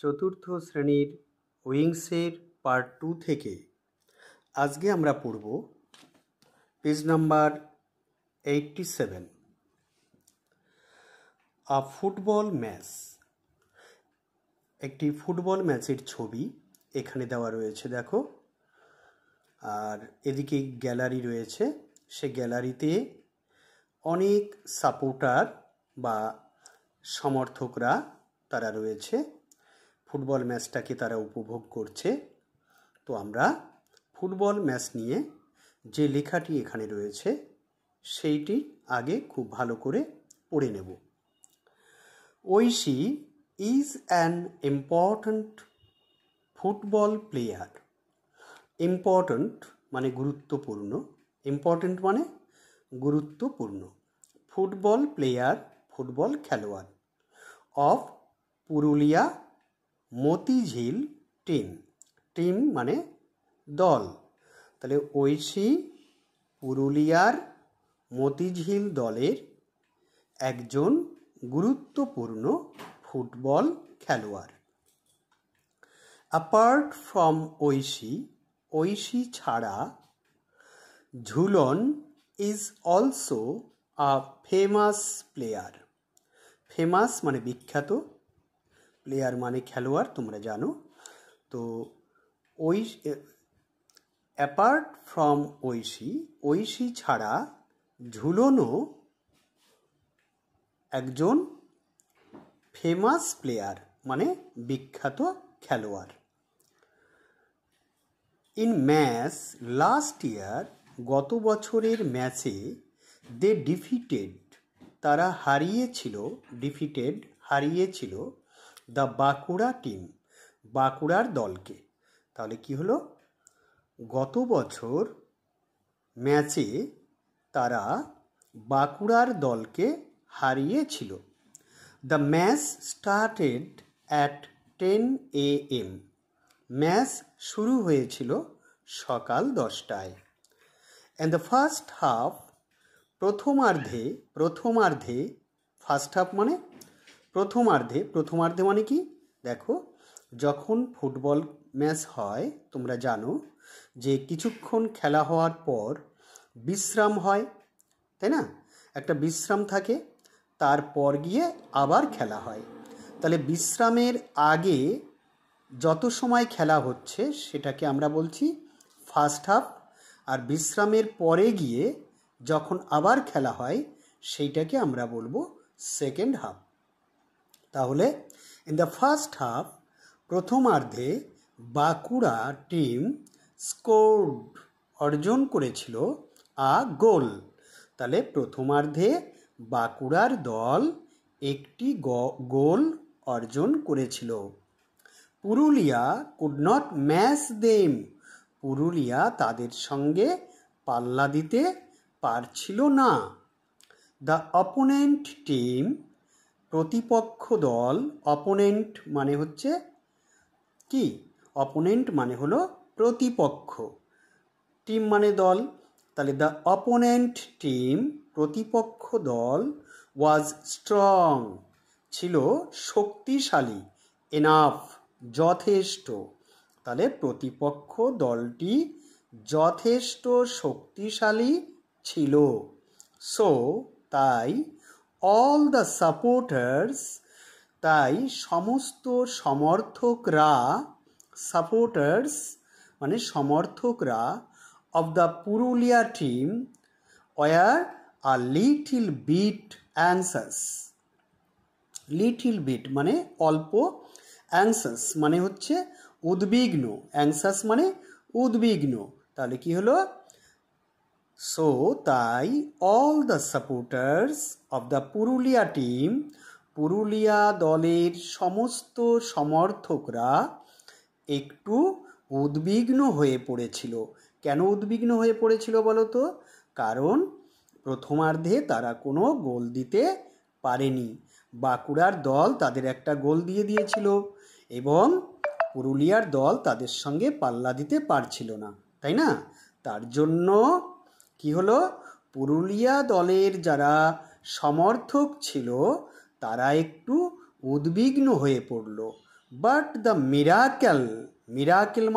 চতুর্থ শ্রেণীর উইংসের পার্ট 2 থেকে আজকে আমরা পড়ব পেজ নাম্বার 87, আ ফুটবল ম্যাচ। একটি ফুটবল ম্যাচের ছবি এখানে দেওয়া রয়েছে, দেখো। আর এদিকে গ্যালারি রয়েছে, সে গ্যালারিতে অনেক সাপোর্টার বা সমর্থকরা তারা রয়েছে, ফুটবল ম্যাচটাকে তারা উপভোগ করছে। তো আমরা ফুটবল ম্যাচ নিয়ে যে লেখাটি এখানে রয়েছে সেইটি আগে খুব ভালো করে পড়ে নেব। Aishi is an important football player. Important মানে গুরুত্বপূর্ণ, ইম্পর্ট্যান্ট মানে গুরুত্বপূর্ণ। ফুটবল প্লেয়ার ফুটবল খেলোয়াড় of Purulia Motijheel team. Team মানে দল, তাহলে ঐশী পুরুলিয়ার মতিঝিল দলের একজন গুরুত্বপূর্ণ ফুটবল খেলোয়াড়। অ্যাপার্ট ফ্রম ঐশী, ঐশী ছাড়া Jhulan is also a famous player. Famous মানে বিখ্যাত, প্লেয়ার মানে খেলোয়াড়, তোমরা জানো। তো অ্যাপার্ট ফ্রম ঐশী, ঐশী ছাড়া ঝুলনও একজন ফেমাস প্লেয়ার মানে বিখ্যাত খেলোয়াড়। ইন ম্যাচ লাস্ট ইয়ার, গত বছরের ম্যাচে দে ডিফিটেড, তারা হারিয়েছিল দ্য বাঁকুড়া টিম, বাঁকুড়ার দলকে। তাহলে কি হলো, গত বছর ম্যাচে তারা বাঁকুড়ার দলকে হারিয়েছিল। The match started at 10 AM, match শুরু হয়েছিল সকাল 10টায়। অ্যান্ড দ্য ফার্স্ট হাফ, প্রথমার্ধে, ফার্স্ট হাফ মানে প্রথমার্ধে মানে কি, দেখো যখন ফুটবল ম্যাচ হয় তোমরা জানো যে কিছুক্ষণ খেলা হওয়ার পর বিশ্রাম হয়, তাই না? একটা বিশ্রাম থাকে, তারপর গিয়ে আবার খেলা হয়। তাহলে বিশ্রামের আগে যত সময় খেলা হচ্ছে সেটাকে আমরা বলছি ফার্স্ট হাফ, আর বিশ্রামের পরে গিয়ে যখন আবার খেলা হয় সেইটাকে আমরা বলবো সেকেন্ড হাফ। তাহলে ইন দ্য ফার্স্ট হাফ, প্রথমার্ধে বাঁকুড়া টিম স্কোর্ড, অর্জন করেছিল আ গোল। তাহলে প্রথমার্ধে বাঁকুড়ার দল একটি গোল অর্জন করেছিল। Purulia could not match them, Purulia তাদের সঙ্গে পাল্লা দিতে পারছিল না। দ্য অপোনেন্ট টিম, প্রতিপক্ষ দল, অপোনেন্ট মানে হচ্ছে কি, অপোনেন্ট মানে হলো প্রতিপক্ষ, টিম মানে দল। তাহলে দ্য অপোনেন্ট টিম, প্রতিপক্ষ দল, ওয়াজ স্ট্রং, ছিল শক্তিশালী, এনাফ, যথেষ্ট। তাহলে প্রতিপক্ষ দলটি যথেষ্ট শক্তিশালী ছিল। সো তাই, অল দ্য সাপোর্টার্স, তাই সমস্ত সমর্থকরা, সাপোর্টার্স মানে সমর্থকরা, of the Purulia team were a little bit anxious. Little bit মানে অল্প, অ্যাংসাস মানে হচ্ছে উদ্বিগ্ন, অ্যাংসাস মানে উদ্বিগ্ন। তাহলে কি হলো, সো তাই all the supporters of the Purulia team, Purulia দলের সমস্ত সমর্থকরা একটু উদ্বিগ্ন হয়ে পড়েছিল। কেন উদ্বিগ্ন হয়ে পড়েছিল বলো তো? কারণ প্রথমার্ধে তারা কোনো গোল দিতে পারেনি, বাঁকুড়ার দল তাদের একটা গোল দিয়ে দিয়েছিল এবং পুরুলিয়ার দল তাদের সঙ্গে পাল্লা দিতে পারছিল না, তাই না? তার জন্য কি হলো, পুরুলিয়া দলের যারা সমর্থক ছিল তারা একটু উদ্বিগ্ন হয়ে পড়ল। বাট দ্য মিরাকেল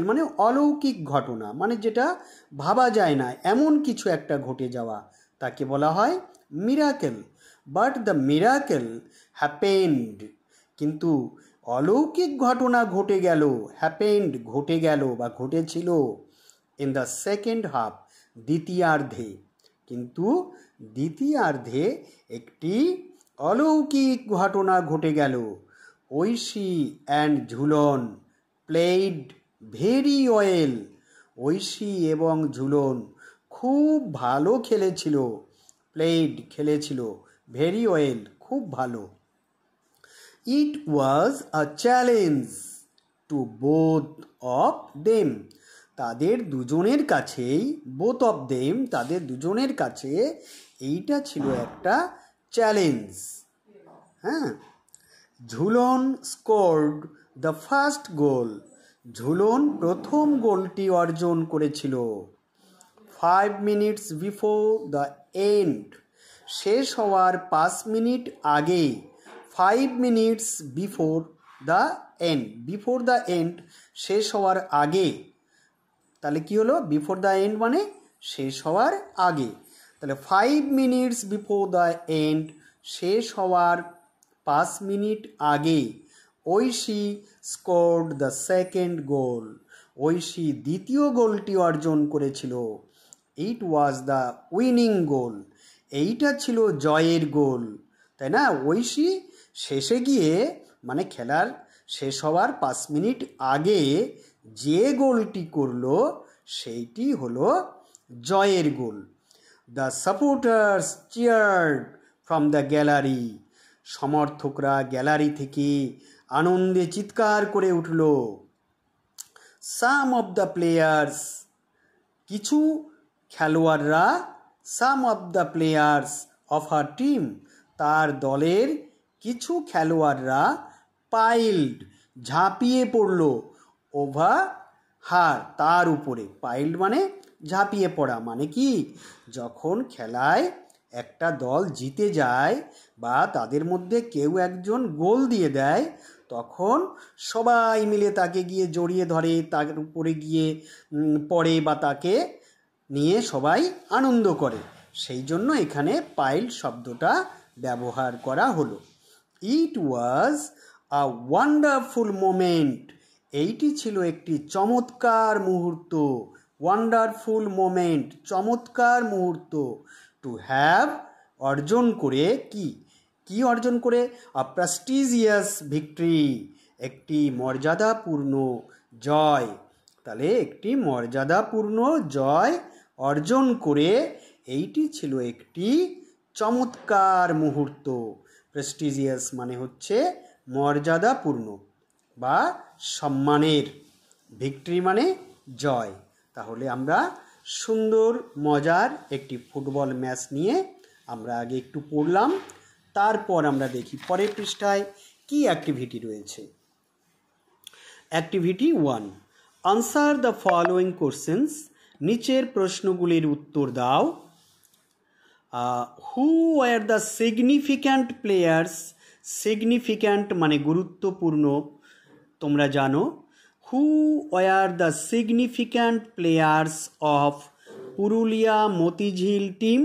মানে অলৌকিক ঘটনা, মানে যেটা ভাবা যায় না, এমন কিছু একটা ঘটে যাওয়া, তাকে বলা হয় miracle. But the miracle happened, কিন্তু অলৌকিক ঘটনা ঘটে গেল, হ্যাপেন্ড ঘটে গেল বা ঘটেছিল, ইন দ্য সেকেন্ড হাফ, দ্বিতীয়ার্ধে। কিন্তু দ্বিতীয়ার্ধে একটি অলৌকিক ঘটনা ঘটে গেল। Aishi and Jhulan played very well, Aishi এবং ঝুলন খুব ভালো খেলেছিল, প্লেড খেলেছিল, ভেরি ওয়েল খুব ভালো। It was a challenge to both of them, তাদের দুজনের কাছেই, বোথ অফ দেম তাদের দুজনের কাছে এইটা ছিল একটা চ্যালেঞ্জ। হ্যাঁ, ঝুলন স্কোরড দ্য ফার্স্ট গোল, ঝুলন প্রথম গোলটি অর্জন করেছিল। 5 minutes বিফোর দ্য এন্ড, শেষ হওয়ার 5 মিনিট আগে। 5 minutes বিফোর দ্য এন্ড, শেষ হওয়ার আগে। তাহলে কি হলো? বিফোর দ্য এন্ড মানে শেষ হওয়ার আগে। তাহলে 5 minutes বিফোর দ্য এন্ড, শেষ হওয়ার 5 মিনিট আগে, Aishi scored the second goal, Aishi দ্বিতীয় গোলটি অর্জন করেছিল। ইট ওয়াজ দ্য উইনিং গোল, এইটা ছিল জয়ের গোল, তাই না? ঐশী শেষে গিয়ে, মানে খেলার শেষ হওয়ার 5 মিনিট আগে যে গোলটি করলো সেইটি হলো জয়ের goal. The supporters cheered from the gallery, সমর্থকরা গ্যালারি থেকে আনন্দে চিৎকার করে উঠল। সাম অফ দ্য প্লেয়ার্স, কিছু খেলোয়াড়রা, some of the players of her team, তার দলের কিছু খেলোয়াড়রা, পাইল্ড ঝাঁপিয়ে পড়ল, ওভার হার তার উপরে, পাইল্ড মানে ঝাঁপিয়ে পড়া, মানে কি যখন খেলায় একটা দল জিতে যায় বা তাদের মধ্যে কেউ একজন গোল দিয়ে দেয়, তখন সবাই মিলে তাকে গিয়ে জড়িয়ে ধরে, তার উপরে গিয়ে পড়ে বা তাকে নিয়ে সবাই আনন্দ করে, সেই জন্য এখানে পাইল্ড শব্দটা ব্যবহার করা হলো। ইট ওয়াজ আ ওয়ান্ডারফুল মোমেন্ট, এইটি ছিল একটি চমৎকার মুহূর্ত, ওয়ান্ডারফুল মোমেন্ট চমৎকার মুহূর্ত। টু হ্যাভ অর্জন করে, কি অর্জন করে? আ প্রেস্টিজিয়াস ভিক্টরি, একটি মর্যাদাপূর্ণ জয়। তাহলে একটি মর্যাদাপূর্ণ জয় অর্জন করে, এইটি ছিল একটি চমৎকার মুহূর্ত। প্রেস্টিজিয়াস মানে হচ্ছে মর্যাদাপূর্ণ বা সম্মানের, ভিক্টরি মানে জয়। তাহলে আমরা সুন্দর মজার একটি ফুটবল ম্যাচ নিয়ে আমরা আগে একটু পড়লাম, তারপর আমরা দেখি পরের পৃষ্ঠায় কি অ্যাক্টিভিটি রয়েছে। Activity 1, answer the following questions, নিচের প্রশ্নগুলির উত্তর দাও। Who were the significant players, significant মানে গুরুত্বপূর্ণ, তোমরা জানো। Who were the significant players of Purulia Motijheel team,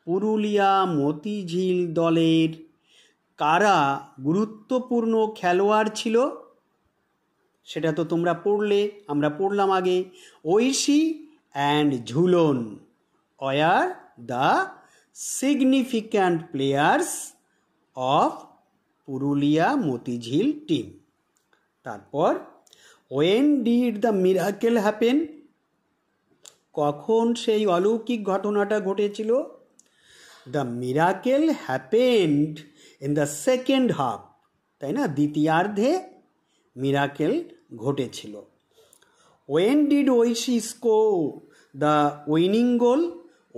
Purulia Motijheel দলের কারা গুরুত্বপূর্ণ খেলোয়াড় ছিল? সেটা তো তোমরা পড়লে, আমরা পড়লাম আগে। Aishi and Jhulan were the significant players of Purulia Motijheel team. তারপর when did the miracle happen, কখন সেই অলৌকিক ঘটনাটা ঘটেছিল? The miracle happened in the second half, তাই না? দ্বিতীয়ার্ধে মিরাকেল ঘটেছিল। when did Oishi score the winning goal,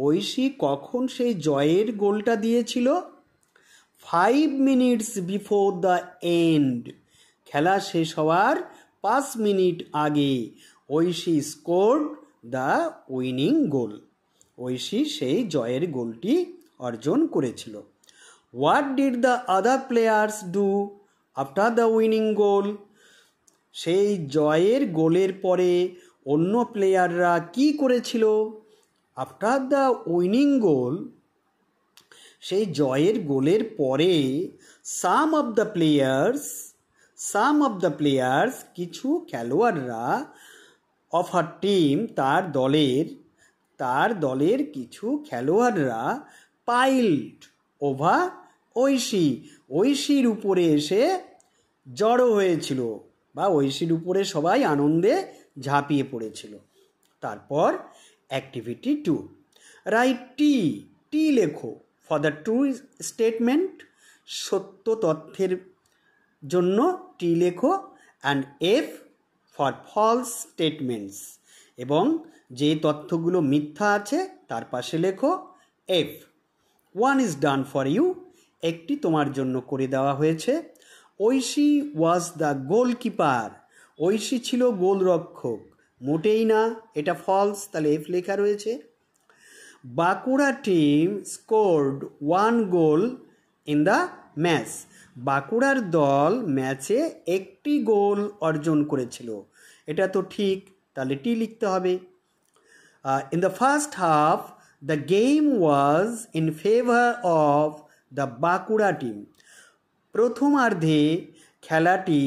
Oishi কখন সেই জয়ের গোলটা দিয়েছিল? 5 minutes before the end, খেলা শেষ হওয়ার 5 মিনিট আগে Aishi scored the winning goal, Aishi সেই জয়ের গোলটি অর্জন করেছিল। What did the other players do, after the winning goal, সেই জয়ের গোলের পরে অন্য প্লেয়াররা কি করেছিল? আফটার দ্য উইনিং গোল, সেই জয়ের গোলের পরে সাম অফ দ্য প্লেয়ার্স কিছু খেলোয়াড়রা অফ হার টিম, তার দলের কিছু খেলোয়াড়রা পাইল্ড ওভার ঐশীর উপরে এসে জড়ো হয়েছিল, বা ঐশীর উপরে সবাই আনন্দে ঝাঁপিয়ে পড়েছিল। তারপর অ্যাক্টিভিটি 2, রাইট টি লেখো ফর দ্য ট্রু স্টেটমেন্ট, সত্য তথ্যের জন্য টি লেখো, and F for false statements, এবং যে তথ্যগুলো মিথ্যা আছে তার পাশে লেখো F. 1 is done for you, একটি তোমার জন্য করে দেওয়া হয়েছে। Aishi was the goalkeeper, Aishi ছিল গোলরক্ষক, মোটেই না, এটা ফলস, তাহলে এফ লেখা রয়েছে। Bankura team scored 1 goal in the match, বাঁকুড়ার দল ম্যাচে একটি গোল অর্জন করেছিল, এটা তো ঠিক, তাহলে টি লিখতে হবে। In the first half the game was in favour of the Bankura team, প্রথমার্ধে খেলাটি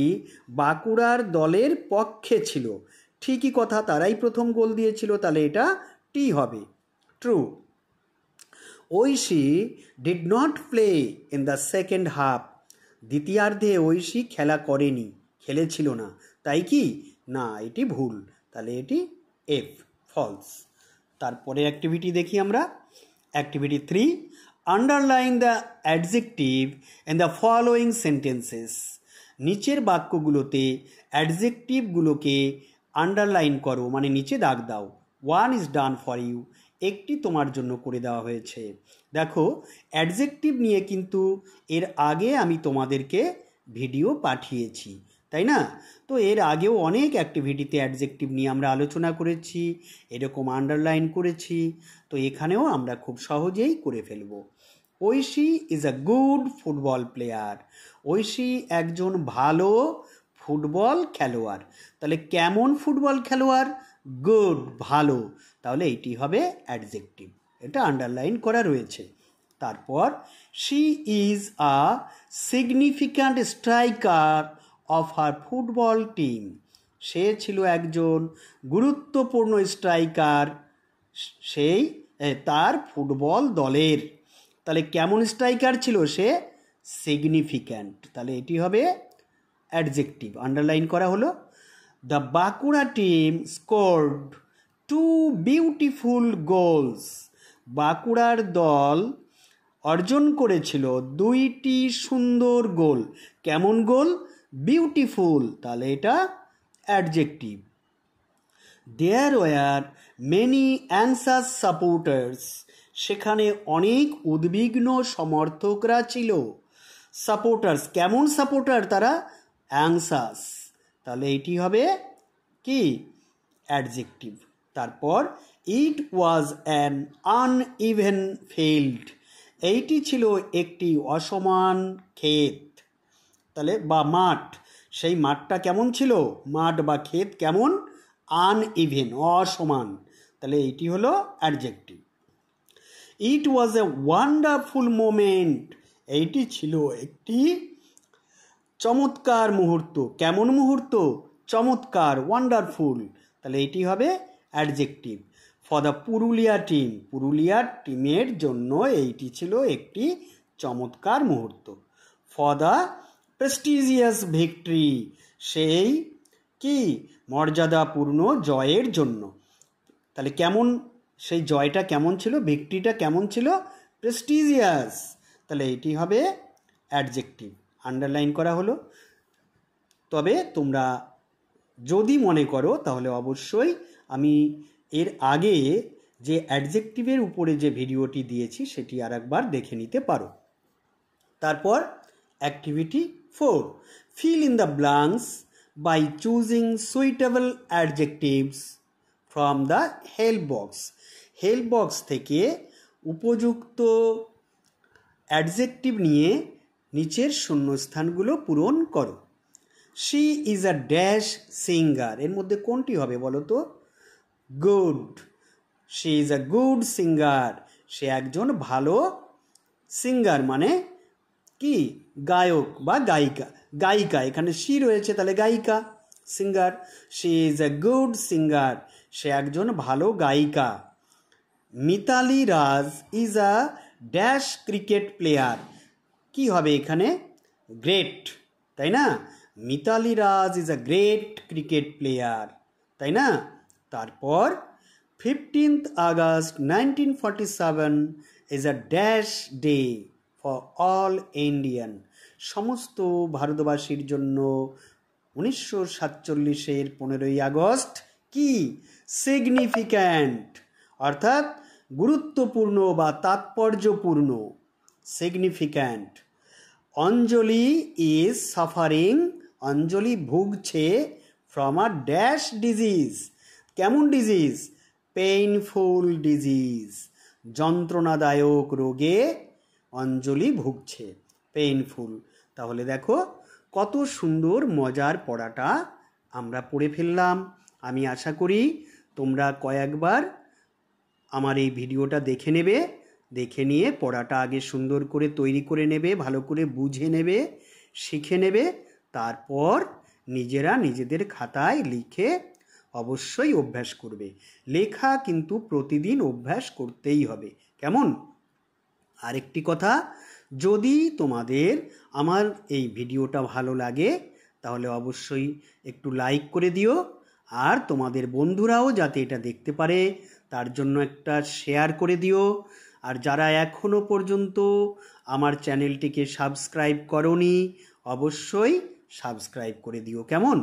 বাঁকুড়ার দলের পক্ষে ছিল, ঠিকই কথা, তারাই প্রথম গোল দিয়েছিল, তাহলে এটা টি হবে, true. Aishi did not play in the second half, দ্বিতীয়ার্ধে ঐশী খেলেছিল না, তাই কি না, এটি ভুল, তাহলে এটি এফ, ফলস। তারপরে অ্যাক্টিভিটি দেখি আমরা। Activity 3, underline the adjective in the following sentences, নিচের বাক্যগুলোতে অ্যাডজেক্টিভগুলোকে আন্ডারলাইন করো, মানে নিচে দাগ দাও। 1 ইজ ডান ফর ইউ, একটি তোমার জন্য করে দেওয়া হয়েছে। দেখো, অ্যাডজেক্টিভ নিয়ে কিন্তু এর আগে আমি তোমাদেরকে ভিডিও পাঠিয়েছি, তাই না? তো এর আগেও অনেক অ্যাক্টিভিটিতে অ্যাডজেক্টিভ নিয়ে আমরা আলোচনা করেছি, এরকম আন্ডারলাইন করেছি, তো এখানেও আমরা খুব সহজেই করে ফেলব। Aishi is a good football player, Aishi একজন ভালো ফুটবল খেলোয়াড়, তাহলে কেমন ফুটবল খেলোয়াড়? গুড, ভালো, তাহলে এইটি হবে অ্যাডজেক্টিভ, এটা আন্ডারলাইন করা রয়েছে। তারপর she is a significant striker of her football team, সে ছিল একজন গুরুত্বপূর্ণ স্ট্রাইকার তার ফুটবল দলের, তাহলে কেমন স্ট্রাইকার ছিল সে? সিগনিফিক্যান্ট, তাহলে এটি হবে অ্যাডজেক্টিভ, আন্ডারলাইন করা হলো। The Bankura team scored 2 beautiful goals, বাঁকুড়ার দল অর্জন করেছিল 2টি সুন্দর গোল, কেমন গোল? বিউটিফুল, তাহলে এটা adjective. There were many anxious supporters, সেখানে অনেক উদ্বিগ্ন সমর্থকরা ছিল। সাপোর্টার্স, কেমন সাপোর্টার তারা? অ্যাংসাস, তাহলে এটি হবে কি? অ্যাডজেক্টিভ। তারপর ইট ওয়াজ অ্যান আনইভেন ফিল্ড, এইটি ছিল একটি অসমান ক্ষেত, তাহলে বা মাঠ, সেই মাঠটা কেমন ছিল? মাঠ বা ক্ষেত কেমন? আনইভেন, অসমান, তাহলে এইটি হলো adjective. It was a wonderful moment, এইটি ছিল একটি চমৎকার মুহূর্ত, কেমন মুহূর্ত? চমৎকার, ওয়ান্ডারফুল, তাহলে এইটি হবে adjective. For the Purulia team, পুরুলিয়ার টিমের জন্য এইটি ছিল একটি চমৎকার মুহূর্ত। ফর দ্য প্রেস্টিজিয়াস ভিক্টরি, সেই কি মর্যাদাপূর্ণ জয়ের জন্য, তাহলে কেমন সেই জয়টা কেমন ছিল? ভিক্টরিটা কেমন ছিল? প্রেস্টিজিয়াস, তাহলে এইটি হবে অ্যাডজেক্টিভ, আন্ডারলাইন করা হলো। তবে তোমরা যদি মনে করো তাহলে অবশ্যই আমি এর আগে যে অ্যাডজেক্টিভের উপরে যে ভিডিওটি দিয়েছি সেটি আরেকবার দেখে নিতে পারো। তারপর activity 4, fill in the blanks by choosing suitable adjectives from the help box, help box থেকে উপযুক্ত অ্যাডজেক্টিভ নিয়ে নিচের শূন্যস্থানগুলো পূরণ করো। She is a dash singer, এর মধ্যে কোনটি হবে বলো তো? Good. She is a good singer, সে একজন ভালো সিঙ্গার মানে কি? গায়ক বা গায়িকা। গায়িকা, এখানে শি রয়েছে তাহলে গায়িকা। Singer, she is a good singer, সে একজন ভালো গায়িকা। Mithali Raj is a dash cricket player, কি হবে এখানে? গ্রেট, তাই না? Mithali Raj is a great cricket player, তাই না? তারপর 15th August 1947 is a dash day for all Indian, সমস্ত ভারতবাসীর জন্য 1947-এর 15ই আগস্ট কি? সিগনিফিক্যান্ট, অর্থাৎ গুরুত্বপূর্ণ বা তাৎপর্যপূর্ণ। সিগনিফিক্যান্ট। অঞ্জলি ইজ সাফারিং, অঞ্জলি ভুগছে ফ্রম আ ড্যাশ ডিজিজ, কেমন ডিজিজ? পেইনফুল ডিজিজ, যন্ত্রণাদায়ক রোগে অঞ্জলি ভুগছে, পেইনফুল। তাহলে দেখো কত সুন্দর মজার পড়াটা আমরা পড়ে ফেললাম। আমি আশা করি তোমরা কয়েকবার আমার এই ভিডিওটা দেখে নেবে, দেখে নিয়ে পড়াটা আগে সুন্দর করে তৈরি করে নেবে, ভালো করে বুঝে নেবে, শিখে নেবে, তারপর নিজেরা নিজেদের খাতায় লিখে অবশ্যই অভ্যাস করবে। লেখা কিন্তু প্রতিদিন অভ্যাস করতেই হবে, কেমন? আরেকটি কথা, যদি তোমাদের আমার এই ভিডিওটা ভালো লাগে তাহলে অবশ্যই একটু লাইক করে দিও, আর তোমাদের বন্ধুরাও যাতে এটা দেখতে পারে তার জন্য একটা শেয়ার করে দিও। আর যারা এখনো পর্যন্ত আমার চ্যানেলটিকে সাবস্ক্রাইব করোনি অবশ্যই সাবস্ক্রাইব করে দিও, কেমন?